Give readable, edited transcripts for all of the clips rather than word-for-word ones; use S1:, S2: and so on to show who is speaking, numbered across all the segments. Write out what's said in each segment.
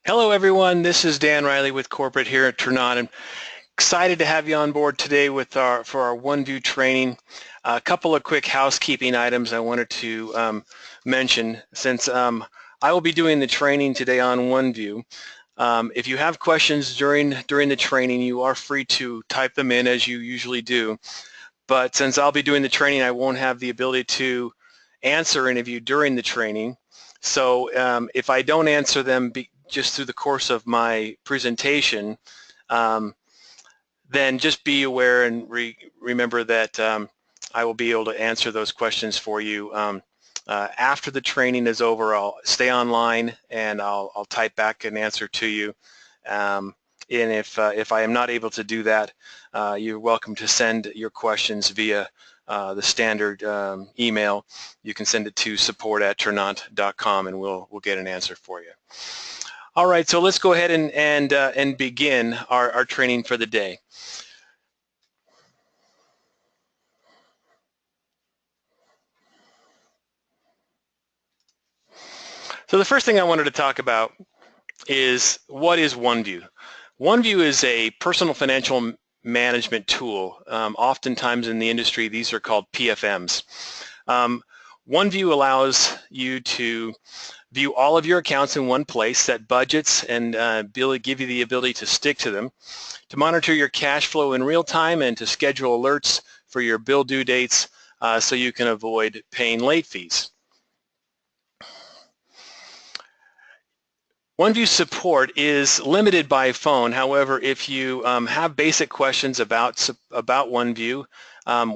S1: Hello everyone, this is Dan Riley with Corporate here at Tranont. I'm excited to have you on board today for our OneView training. A couple of quick housekeeping items I wanted to mention since I will be doing the training today on OneView. If you have questions during the training, you are free to type them in as you usually do. But since I'll be doing the training, I won't have the ability to answer any of you during the training. So if I don't answer them just through the course of my presentation, then just be aware and remember that I will be able to answer those questions for you. After the training is over, I'll stay online and I'll type back an answer to you. And if I am not able to do that, you're welcome to send your questions via the standard email. You can send it to support@tranont.com and we'll get an answer for you. All right, so let's go ahead and begin our training for the day. So the first thing I wanted to talk about is what is OneView. OneView is a personal financial management tool. Oftentimes in the industry, these are called PFMs. OneView allows you to view all of your accounts in one place, set budgets, and give you the ability to stick to them, to monitor your cash flow in real time, and to schedule alerts for your bill due dates so you can avoid paying late fees. OneView support is limited by phone. However, if you have basic questions about OneView,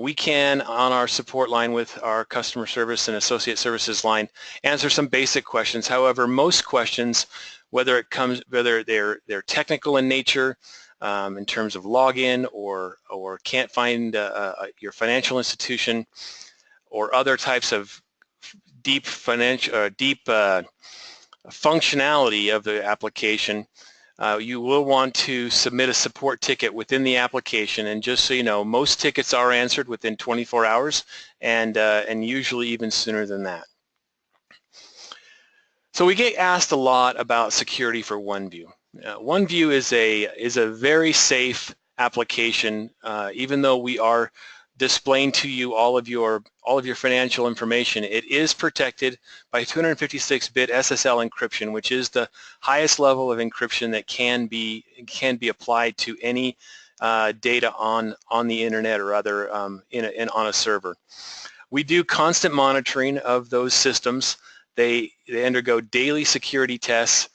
S1: we can, on our support line with our customer service and associate services line, answer some basic questions. However, most questions, whether they're technical in nature, in terms of login or can't find your financial institution, or other types of deep functionality of the application, you will want to submit a support ticket within the application. And just so you know, most tickets are answered within 24 hours and usually even sooner than that. So we get asked a lot about security for OneView. OneView is a very safe application, even though we are displaying to you all of your financial information. It is protected by 256-bit SSL encryption, which is the highest level of encryption that can be applied to any data on the internet or other on a server. We do constant monitoring of those systems. They undergo daily security tests.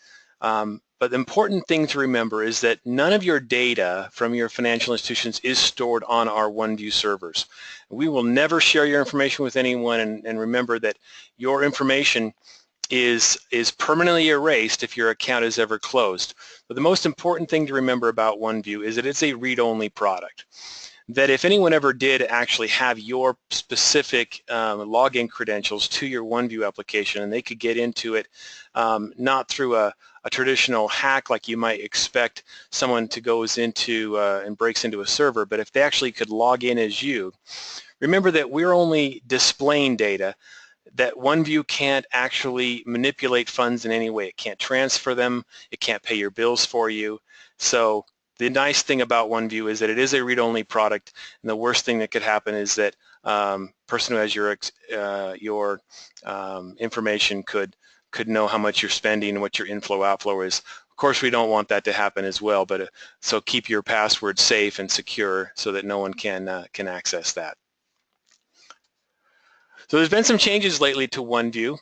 S1: But the important thing to remember is that none of your data from your financial institutions is stored on our OneView servers. We will never share your information with anyone, and remember that your information is permanently erased if your account is ever closed. But the most important thing to remember about OneView is that it's a read-only product. That if anyone ever did actually have your specific login credentials to your OneView application, and they could get into it not through a traditional hack like you might expect someone to goes into and breaks into a server, but if they actually could log in as you, remember that we're only displaying data, that OneView can't actually manipulate funds in any way. It can't transfer them, it can't pay your bills for you. So the nice thing about OneView is that it is a read-only product, and the worst thing that could happen is that person who has your information could know how much you're spending and what your inflow-outflow is. Of course, we don't want that to happen as well, but so keep your password safe and secure so that no one can access that. So there's been some changes lately to OneView.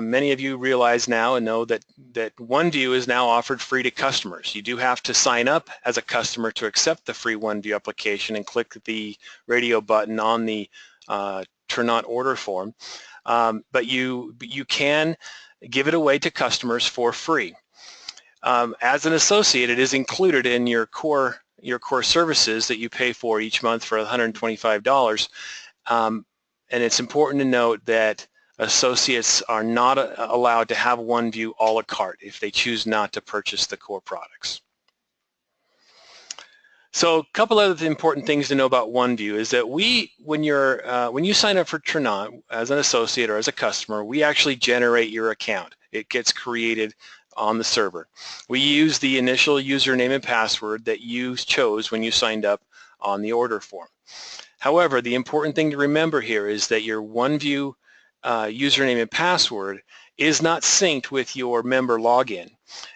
S1: Many of you realize now and know that OneView is now offered free to customers. You do have to sign up as a customer to accept the free OneView application and click the radio button on the Tranont order form. But you can give it away to customers for free. As an associate, it is included in your core services that you pay for each month for $125. And it's important to note that associates are not allowed to have OneView a la carte if they choose not to purchase the core products. So a couple other important things to know about OneView is that when you sign up for Tranont as an associate or as a customer, we actually generate your account. It gets created on the server. We use the initial username and password that you chose when you signed up on the order form. However, the important thing to remember here is that your OneView username and password is not synced with your member login.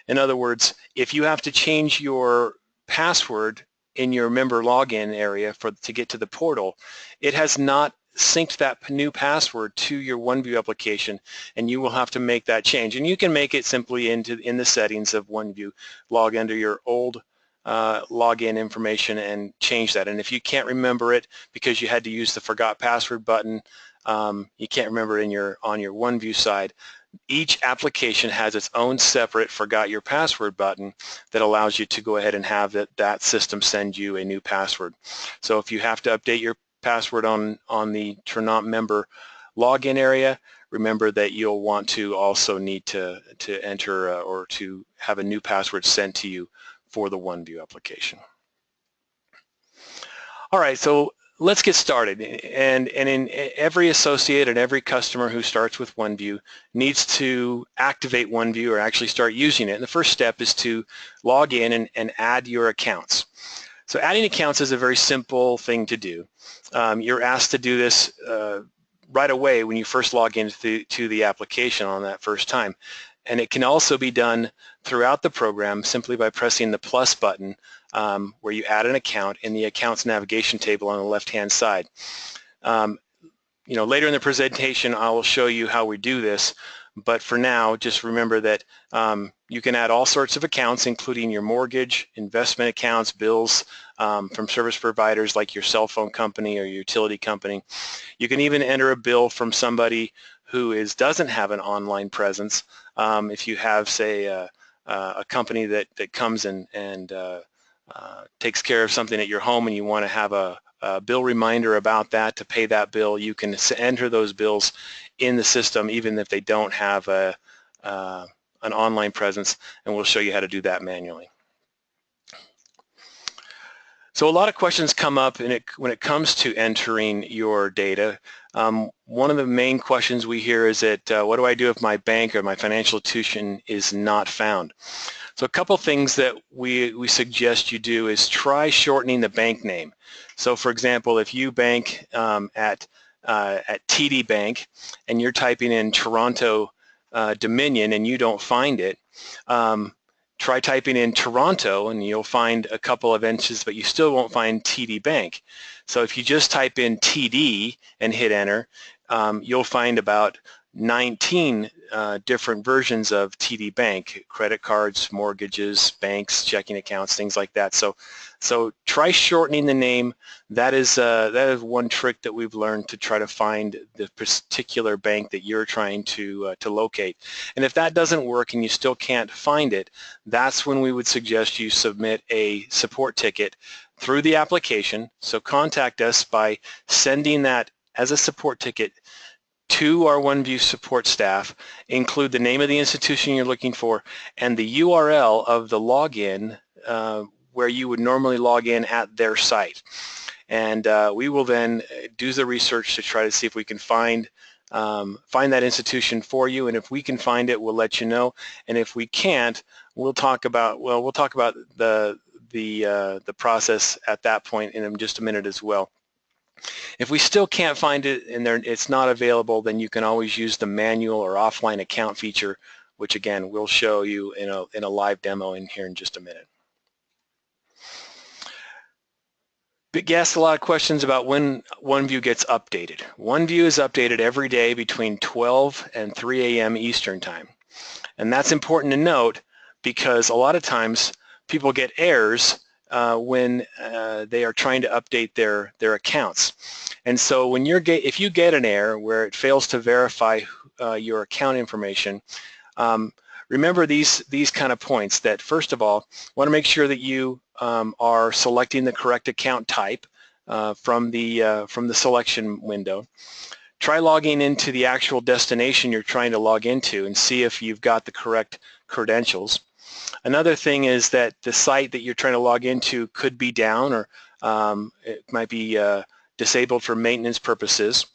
S1: In other words, if you have to change your password in your member login area to get to the portal, it has not synced that new password to your OneView application, and you will have to make that change. And you can make it simply in the settings of OneView, log under your old login information and change that. And if you can't remember it because you had to use the forgot password button, you can't remember it on your OneView side, each application has its own separate forgot your password button that allows you to go ahead and have that system send you a new password. So if you have to update your password on the Tranont member login area, remember that you'll want to also need to enter or to have a new password sent to you for the OneView application. All right, so let's get started. And in every associate and every customer who starts with OneView needs to activate OneView or actually start using it. And the first step is to log in and add your accounts. So adding accounts is a very simple thing to do. You're asked to do this right away when you first log into the application on that first time. And it can also be done throughout the program simply by pressing the plus button where you add an account in the accounts navigation table on the left-hand side. Later in the presentation, I will show you how we do this. But for now, just remember that you can add all sorts of accounts, including your mortgage, investment accounts, bills from service providers like your cell phone company or your utility company. You can even enter a bill from somebody who doesn't have an online presence. If you have, say, a company that comes and takes care of something at your home and you want to have a bill reminder about that to pay that bill, you can enter those bills in the system even if they don't have an online presence, and we'll show you how to do that manually. So a lot of questions come up when it comes to entering your data. One of the main questions we hear is that what do I do if my bank or my financial institution is not found? So a couple things that we suggest you do is try shortening the bank name. So for example, if you bank at TD Bank and you're typing in Toronto Dominion and you don't find it, try typing in Toronto and you'll find a couple of entries, but you still won't find TD Bank. So if you just type in TD and hit enter, you'll find about 19 different versions of TD Bank: credit cards, mortgages, banks, checking accounts, things like that. So try shortening the name. That is one trick that we've learned to try to find the particular bank that you're trying to locate. And if that doesn't work and you still can't find it, that's when we would suggest you submit a support ticket through the application. So contact us by sending that as a support ticket to our OneView support staff. Include the name of the institution you're looking for and the URL of the login where you would normally log in at their site. And we will then do the research to try to see if we can find that institution for you. And if we can find it, we'll let you know. And if we can't, we'll talk about the process at that point in just a minute as well. If we still can't find it and it's not available, then you can always use the manual or offline account feature, which again we'll show you in a live demo in here in just a minute. But you asked a lot of questions about when OneView gets updated. OneView is updated every day between 12 and 3 a.m. Eastern Time. And that's important to note because a lot of times people get errors when they are trying to update their accounts. And so if you get an error where it fails to verify your account information, remember these kind of points. That first of all, want to make sure that you are selecting the correct account type from the selection window. Try logging into the actual destination you're trying to log into and see if you've got the correct credentials. Another thing is that the site that you're trying to log into could be down, or it might be disabled for maintenance purposes.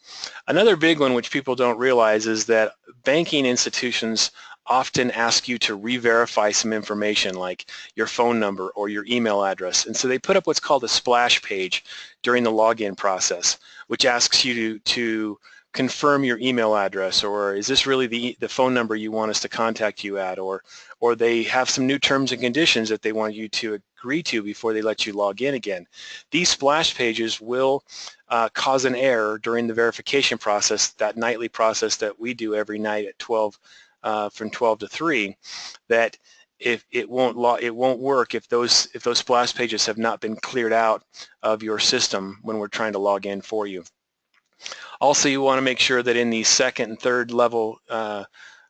S1: Another big one which people don't realize is that banking institutions often ask you to re-verify some information like your phone number or your email address. And so they put up what's called a splash page during the login process, which asks you to confirm your email address, or is this really the phone number you want us to contact you at, or they have some new terms and conditions that they want you to agree to before they let you log in again. These splash pages will cause an error during the verification process, that nightly process that we do every night at 12 from 12 to 3, that if it won't work if those splash pages have not been cleared out of your system when we're trying to log in for you. Also, you want to make sure that in the second and third level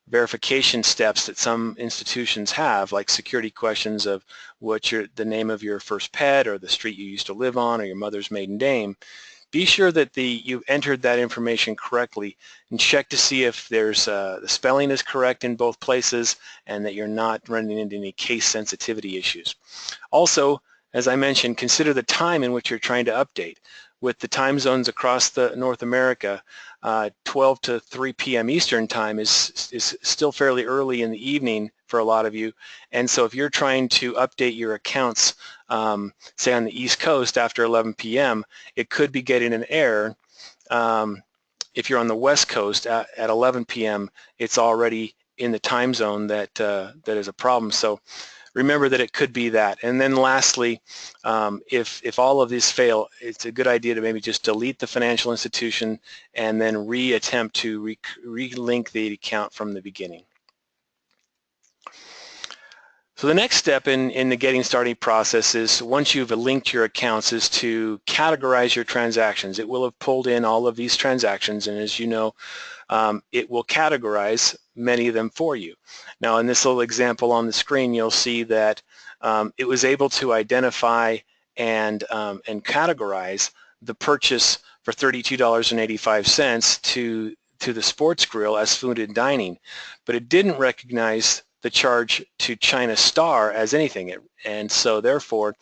S1: verification steps that some institutions have, like security questions of what's the name of your first pet, or the street you used to live on, or your mother's maiden name, be sure that you've entered that information correctly, and check to see if there's the spelling is correct in both places and that you're not running into any case sensitivity issues. Also, as I mentioned, consider the time in which you're trying to update. With the time zones across the North America, 12 to 3 p.m. Eastern time is still fairly early in the evening for a lot of you, and so if you're trying to update your accounts, say on the East Coast after 11 p.m., it could be getting an error. If you're on the West Coast at 11 p.m., it's already in the time zone that is a problem. So remember that it could be that. And then lastly, if all of these fail, it's a good idea to maybe just delete the financial institution and then re-attempt to re-link the account from the beginning. So the next step in the getting started process is, once you've linked your accounts, is to categorize your transactions. It will have pulled in all of these transactions, and as you know, it will categorize many of them for you. Now, in this little example on the screen, you'll see that it was able to identify and categorize the purchase for $32.85 to the sports grill as food and dining, but it didn't recognize the charge to China Star as anything, and so therefore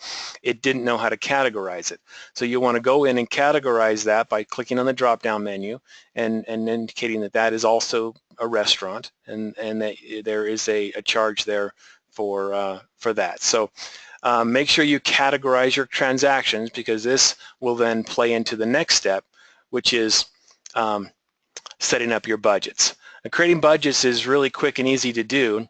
S1: it didn't know how to categorize it. So you want to go in and categorize that by clicking on the drop-down menu and indicating that that is also a restaurant, and that there is a charge there for that. So make sure you categorize your transactions, because this will then play into the next step, which is setting up your budgets. Now, creating budgets is really quick and easy to do.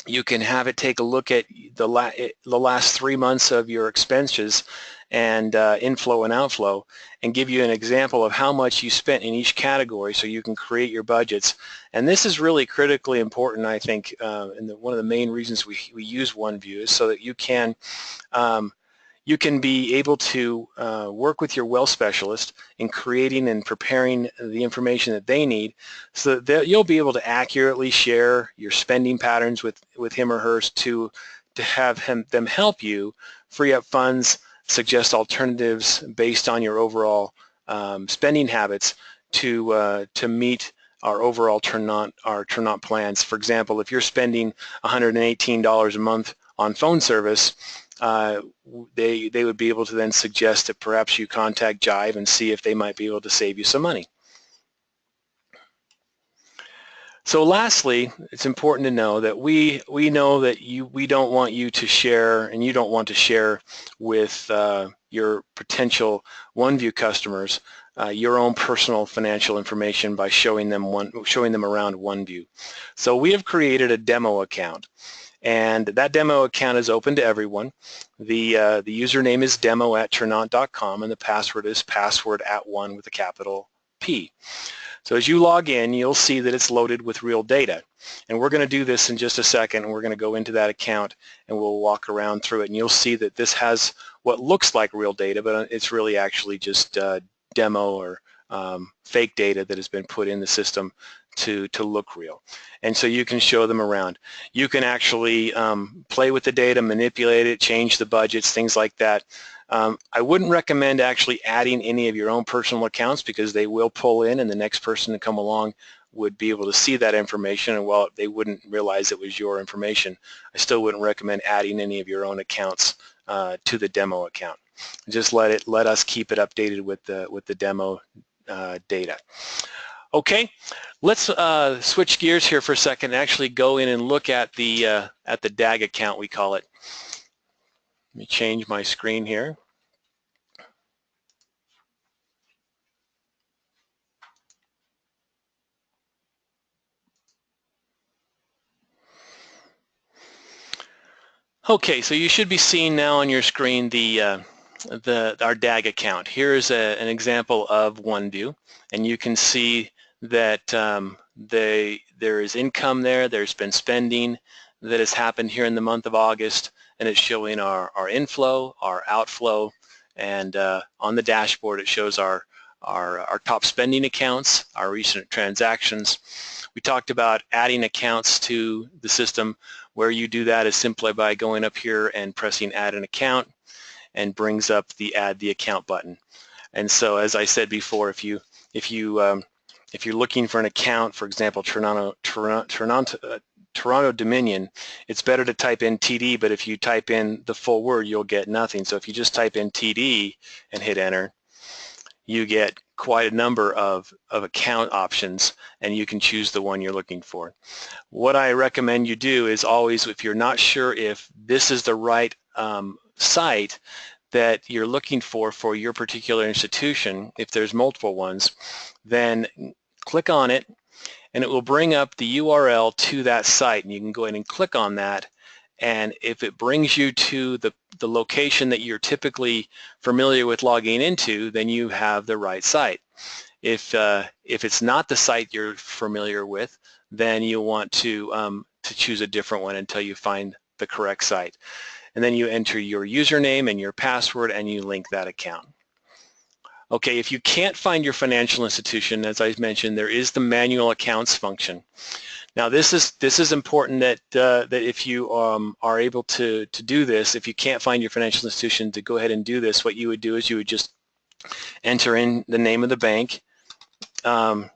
S1: You can have it take a look at the last 3 months of your expenses and inflow and outflow, and give you an example of how much you spent in each category, so you can create your budgets. And this is really critically important, I think, and one of the main reasons we use OneView is so that you can be able to work with your wealth specialist in creating and preparing the information that they need, so that you'll be able to accurately share your spending patterns with him or her, to have them help you free up funds, suggest alternatives based on your overall spending habits to meet our overall Tranont plans. For example, if you're spending $118 a month on phone service, they would be able to then suggest that perhaps you contact Jive and see if they might be able to save you some money. So lastly, it's important to know that we know that we don't want you to share, and you don't want to share with your potential OneView customers your own personal financial information by showing them around OneView. So we have created a demo account, and that demo account is open to everyone. The username is demo@tranont.com, and the password is password@one with a capital P. So as you log in, you'll see that it's loaded with real data. And we're going to do this in just a second, and we're going to go into that account and we'll walk around through it, and you'll see that this has what looks like real data, but it's really actually just demo or fake data that has been put in the system to look real. And so you can show them around. You can actually play with the data, manipulate it, change the budgets, things like that. I wouldn't recommend actually adding any of your own personal accounts, because they will pull in, and the next person to come along would be able to see that information, and while they wouldn't realize it was your information, I still wouldn't recommend adding any of your own accounts to the demo account. Just let us keep it updated with the demo data. Okay, let's switch gears here for a second and actually go in and look at the DAG account, we call it. Let me change my screen here. Okay, so you should be seeing now on your screen our DAG account. Here's an example of OneView, and you can see that there is income there, there's been spending that has happened here in the month of August, and it's showing our inflow, our outflow, and on the dashboard it shows our top spending accounts, our recent transactions. We talked about adding accounts to the system. Where you do that is simply by going up here and pressing add an account, and brings up the add the account button. And so, as I said before, if you're looking for an account, for example, Tranont Dominion, it's better to type in TD, but if you type in the full word, you'll get nothing. So if you just type in TD and hit enter, you get quite a number of account options, and you can choose the one you're looking for. What I recommend you do is always, if you're not sure if this is the right site that you're looking for your particular institution, if there's multiple ones, then click on it and it will bring up the URL to that site, and you can go ahead and click on that, and if it brings you to the location that you're typically familiar with logging into, then you have the right site. If it's not the site you're familiar with, then you'll want to choose a different one until you find the correct site. And then you enter your username and your password, and you link that account. Okay, if you can't find your financial institution, as I mentioned, there is the manual accounts function. Now this is important that that if you are able to do this, if you can't find your financial institution, to go ahead and do this, what you would do is you would just enter in the name of the bank that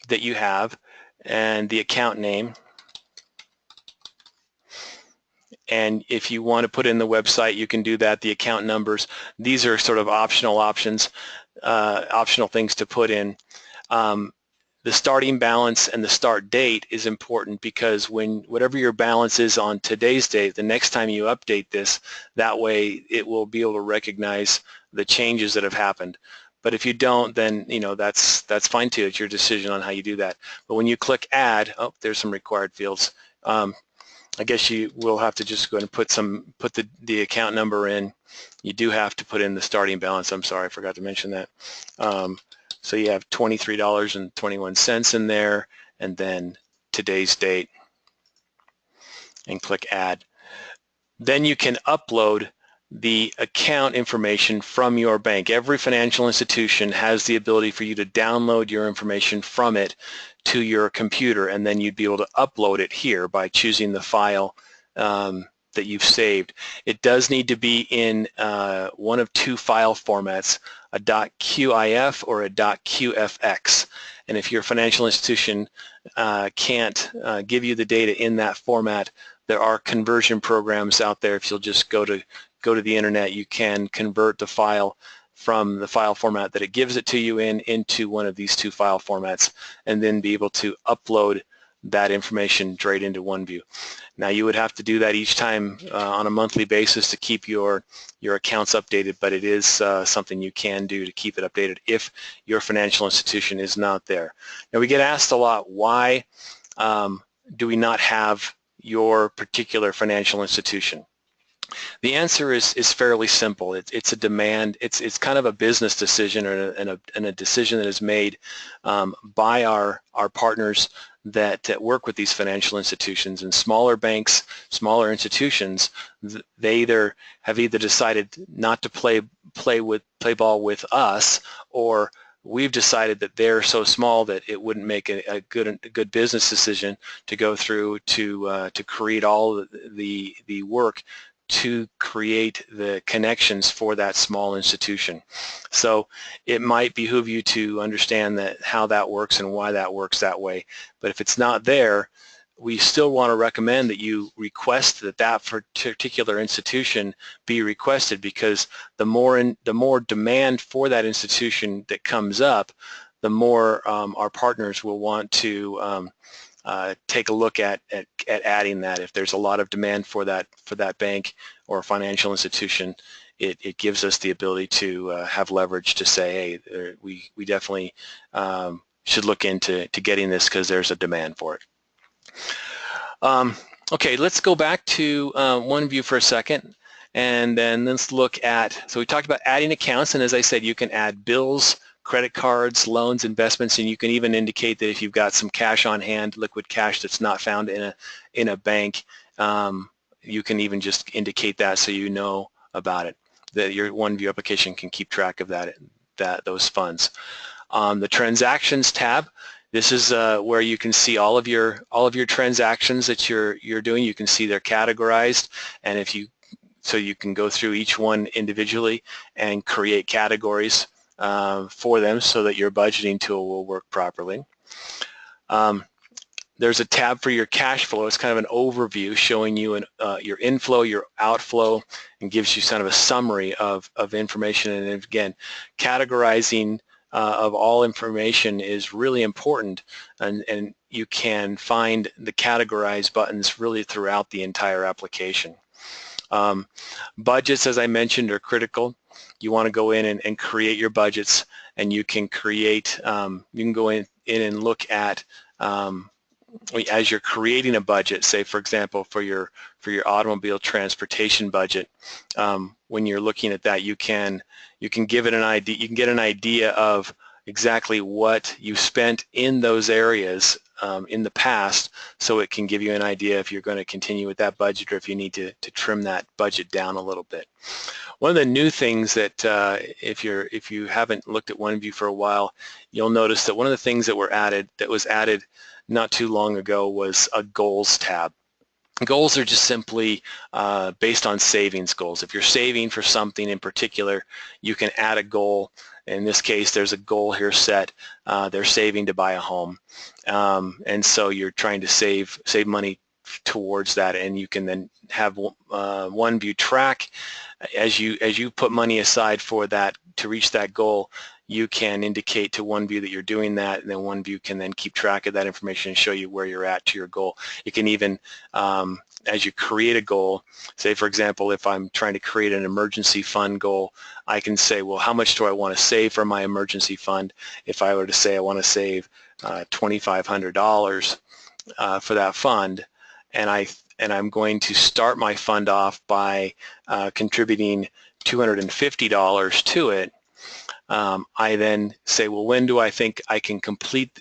S1: you have and the account name. And if you want to put in the website, you can do that, the account numbers. These are sort of optional options, optional things to put in. The starting balance and the start date is important, because whatever your balance is on today's date, the next time you update this, that way it will be able to recognize the changes that have happened. But if you don't, then that's fine too. It's your decision on how you do that. But when you click add, oh, there's some required fields. I guess you will have to just go ahead and put the account number in. You do have to put in the starting balance. I'm sorry, I forgot to mention that. So you have $23.21 in there, and then today's date, and click add. Then you can upload the account information from your bank. Every financial institution has the ability for you to download your information from it to your computer, and then you'd be able to upload it here by choosing the file that you've saved. It does need to be in one of two file formats, a .qif or a .qfx. And if your financial institution can't give you the data in that format, there are conversion programs out there. If you'll just go to the internet, you can convert the file from the file format that it gives it to you into one of these two file formats, and then be able to upload that information straight into OneView. Now you would have to do that each time on a monthly basis to keep your accounts updated, but it is something you can do to keep it updated if your financial institution is not there. Now we get asked a lot, why do we not have your particular financial institution? The answer is fairly simple. It's a demand. It's kind of a business decision, and a decision that is made by our partners that work with these financial institutions. And smaller banks, smaller institutions, they have either decided not to play ball with us, or we've decided that they're so small that it wouldn't make a good business decision to go through to create all the work to create the connections for that small institution. So it might behoove you to understand how that works and why that works that way. But if it's not there, we still want to recommend that you request that particular institution be requested, because the more demand for that institution that comes up, the more our partners will want to take a look at adding that. If there's a lot of demand for that bank or financial institution, it gives us the ability to have leverage to say, hey, we definitely should look into getting this because there's a demand for it. Okay, let's go back to OneView for a second, and then let's look at, so we talked about adding accounts, and as I said, you can add bills, credit cards, loans, investments, and you can even indicate that if you've got some cash on hand, liquid cash that's not found in a bank, you can even just indicate that so you know about it, that your OneView application can keep track of those funds. The Transactions tab, this is where you can see all of your transactions that you're doing. You can see they're categorized, and so you can go through each one individually and create categories for them so that your budgeting tool will work properly. There's a tab for your cash flow. It's kind of an overview showing you your inflow, your outflow, and gives you kind of a summary of information. And again, categorizing of all information is really important, and you can find the categorize buttons really throughout the entire application. Budgets, as I mentioned, are critical. You want to go in and create your budgets, and you can create, you can go in and look at, as you're creating a budget, say for example for your automobile transportation budget, when you're looking at that, you can give it an idea. You can get an idea of exactly what you spent in those areas in the past, so it can give you an idea if you're going to continue with that budget or if you need to trim that budget down a little bit. One of the new things that if you haven't looked at OneView for a while, you'll notice that one of the things that was added not too long ago was a goals tab. Goals are just simply based on savings goals. If you're saving for something in particular, you can add a goal. In this case, there's a goal here set. They're saving to buy a home, and so you're trying to save money towards that, and you can then have OneView track as you put money aside for that to reach that goal. You can indicate to OneView that you're doing that, and then OneView can then keep track of that information and show you where you're at to your goal. You can even, as you create a goal, say for example, if I'm trying to create an emergency fund goal, I can say, well, how much do I want to save for my emergency fund? If I were to say I want to save $2,500 for that fund, and I'm going to start my fund off by contributing $250 to it, I then say, well, when do I think I can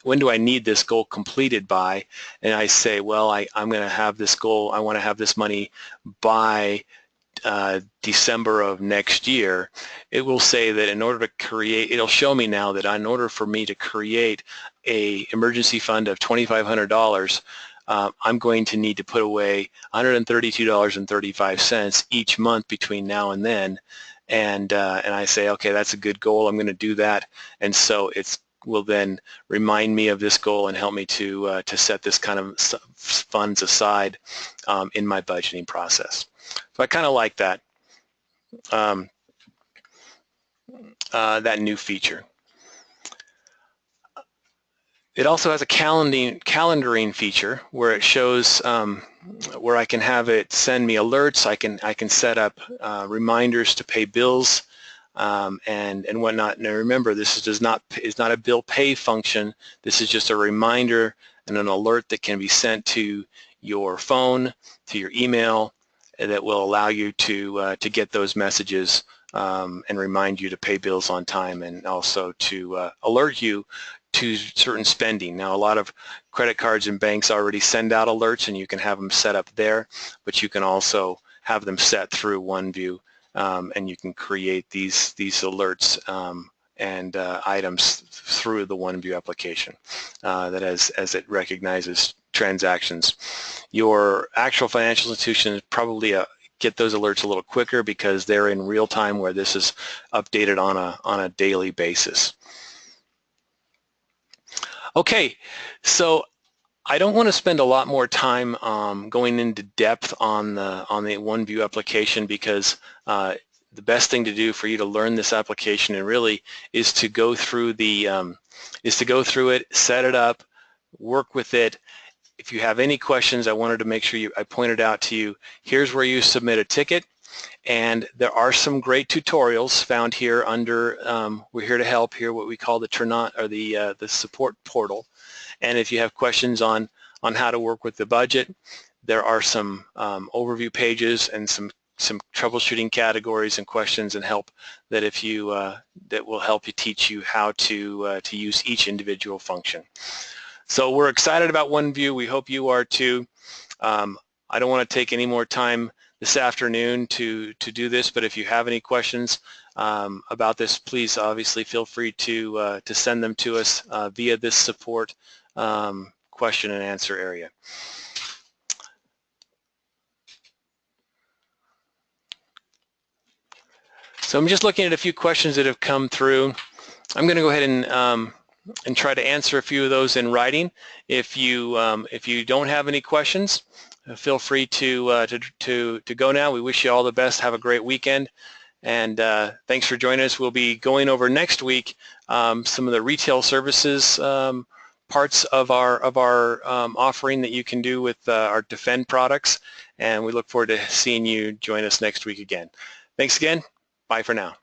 S1: when do I need this goal completed by? And I say, well, I'm going to have this goal, I want to have this money by December of next year. It will say that in order to create, it'll show me now that in order for me to create a emergency fund of $2,500, I'm going to need to put away $132.35 each month between now and then. And I say, okay, that's a good goal. I'm going to do that, and so it will then remind me of this goal and help me to set this kind of funds aside in my budgeting process. So I kind of like that that new feature. It also has a calendaring feature where it shows where I can have it send me alerts. I can set up reminders to pay bills and whatnot. Now remember, this is not a bill pay function. This is just a reminder and an alert that can be sent to your phone, to your email, that will allow you to get those messages and remind you to pay bills on time, and also to alert you to certain spending. Now, a lot of credit cards and banks already send out alerts, and you can have them set up there, but you can also have them set through OneView, and you can create these alerts and items through the OneView application that as it recognizes transactions. Your actual financial institution is probably get those alerts a little quicker because they're in real time, where this is updated on a daily basis. Okay, so I don't want to spend a lot more time going into depth on the OneView application, because the best thing to do for you to learn this application and really is to go through it, set it up, work with it. If you have any questions, I wanted to make sure I pointed out to you, here's where you submit a ticket, and there are some great tutorials found here under We're Here to Help, here what we call the Tranont, or the support portal. And if you have questions on how to work with the budget, there are some overview pages and some troubleshooting categories and questions and help that that will help you teach you how to use each individual function. So we're excited about OneView. We hope you are too. I don't want to take any more time this afternoon to do this, but if you have any questions about this, please obviously feel free to send them to us via this support question and answer area. So I'm just looking at a few questions that have come through. I'm going to go ahead and try to answer a few of those in writing. If you don't have any questions, feel free to go now. We wish you all the best. Have a great weekend, and thanks for joining us. We'll be going over next week some of the retail services parts of our offering that you can do with our Defend products, and we look forward to seeing you join us next week again. Thanks again. Bye for now.